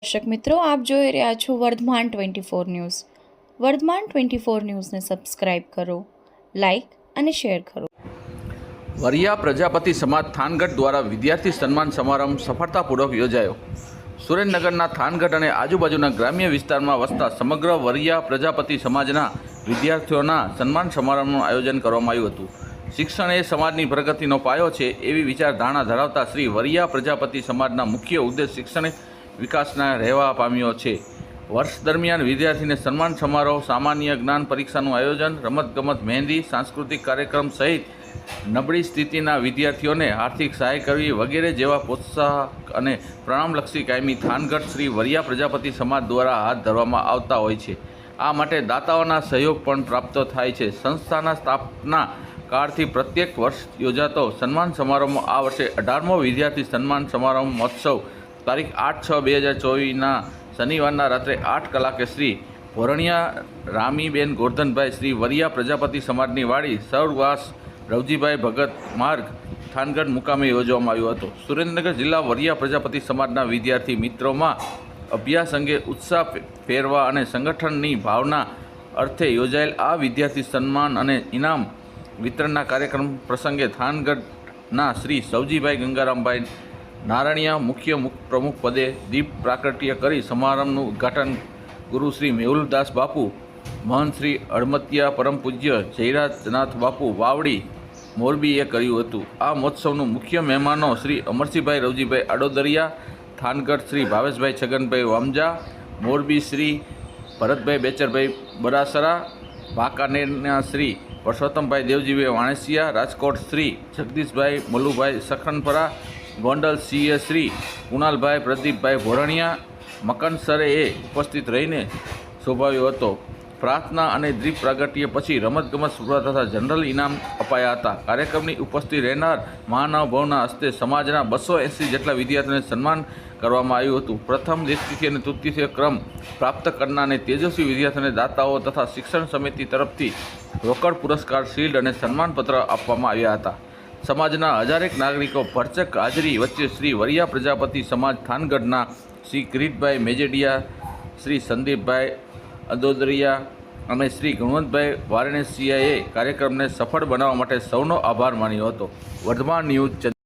દર્શક મિત્રો, આપ જોઈ રહ્યા છો વર્ધમાન 24 ન્યૂઝ. વર્ધમાન 24 ન્યૂઝને સબસ્ક્રાઇબ કરો, લાઇક અને શેર કરો. વરિયા પ્રજાપતિ સમાજ થાનગઢ દ્વારા વિદ્યાર્થી સન્માન સમારંભ સફળતાપૂર્વક યોજાયો. સુરેન્દ્રનગરના થાનગઢ અને આજુબાજુના ગ્રામ્ય વિસ્તારમાં વસતા સમગ્ર વરિયા પ્રજાપતિ સમાજના વિદ્યાર્થીઓના સન્માન સમારંભનું આયોજન કરવામાં આવ્યું હતું. શિક્ષણ એ સમાજની પ્રગતિનો પાયો છે એવી વિચારધારણા ધરાવતા શ્રી વરિયા પ્રજાપતિ સમાજના મુખ્ય ઉદ્દેશ શૈક્ષણિક વિકાસના રહેવા પામ્યો છે. વર્ષ દરમિયાન વિદ્યાર્થીને સન્માન સમારોહ, સામાન્ય જ્ઞાન પરીક્ષાનું આયોજન, રમતગમત, મહેંદી, સાંસ્કૃતિક કાર્યક્રમ સહિત નબળી સ્થિતિના વિદ્યાર્થીઓને આર્થિક સહાય કરવી વગેરે જેવા પ્રોત્સાહક અને પ્રણામલક્ષી કાયમી થાનગઢ શ્રી વરિયા પ્રજાપતિ સમાજ દ્વારા હાથ ધરવામાં આવતા હોય છે. આ માટે દાતાઓના સહયોગ પણ પ્રાપ્ત થાય છે. સંસ્થાના સ્થાપના કાળથી પ્રત્યેક વર્ષ યોજાતો સન્માન સમારોહમાં આ વર્ષે 18મો વિદ્યાર્થી સન્માન સમારોહ મહોત્સવ તારીખ 8/6/2024ના શનિવારના રાત્રે 8 કલાકે શ્રી ભોરણિયા રામીબેન ગોરધનભાઈ શ્રી વરિયા પ્રજાપતિ સમાજની વાડી સૌરવાસ રવજીભાઈ ભગત માર્ગ થાનગઢ મુકામે યોજવામાં આવ્યો હતો. સુરેન્દ્રનગર જિલ્લા વરિયા પ્રજાપતિ સમાજના વિદ્યાર્થી મિત્રોમાં અભ્યાસ અંગે ઉત્સાહ ફેરવા અને સંગઠનની ભાવના અર્થે યોજાયેલ આ વિદ્યાર્થી સન્માન અને ઇનામ વિતરણના કાર્યક્રમ પ્રસંગે થાનગઢના શ્રી સવજીભાઈ ગંગારામભાઈ નારણિયા મુખ્ય પ્રમુખ પદે દીપ પ્રાગટ્ય કરી સમારંભનું ઉદ્ઘાટન ગુરુ શ્રી મેહુલદાસ બાપુ, મહંત શ્રી અડમતિયા પરમ પૂજ્ય જયરાજનાથ બાપુ વાવડી મોરબીએ કર્યું હતું. આ મહોત્સવનું મુખ્ય મહેમાનો શ્રી અમરસિંહભાઈ રવજીભાઈ આડોદરિયા, થાનગઢ શ્રી ભાવેશભાઈ છગનભાઈ વામજા, મોરબી શ્રી ભરતભાઈ બેચરભાઈ બરાસરા, વાંકાનેરના શ્રી પરસોત્તમભાઈ દેવજીભાઈ વાણેસિયા, રાજકોટ શ્રી જગદીશભાઈ મલુભાઈ સખનપરા, ગોંડલ સીએ શ્રી કુણાલભાઈ પ્રદીપભાઈ ભોરણિયા મકનસરેએ ઉપસ્થિત રહીને શોભાવ્યો હતો. પ્રાર્થના અને દીપ પ્રાગટ્ય પછી રમતગમત સ્પર્ધા તથા જનરલ ઇનામ અપાયા હતા. કાર્યક્રમની ઉપસ્થિત રહેનાર મહાનુભાવોના હસ્તે સમાજના 280 જેટલા વિદ્યાર્થીઓને સન્માન કરવામાં આવ્યું હતું. પ્રથમ, દ્વિતીય અને તૃતીય ક્રમ પ્રાપ્ત કરનારને તેજસ્વી વિદ્યાર્થીઓને દાતાઓ તથા શિક્ષણ સમિતિ તરફથી રોકડ પુરસ્કાર, શિલ્ડ અને સન્માનપત્ર આપવામાં આવ્યા હતા. સમાજના હજારેક નાગરિકો ભરચક હાજરી વચ્ચે શ્રી વરિયા પ્રજાપતિ સમાજ થાનગઢના શ્રી કિરીટભાઈ મેજેડિયા, શ્રી સંદીપભાઈ અદોદરિયા અને શ્રી ગુણવંતભાઈ વારાણસીયાએ કાર્યક્રમને સફળ બનાવવા માટે સૌનો આભાર માન્યો હતો. વર્ધમાન ન્યૂઝ.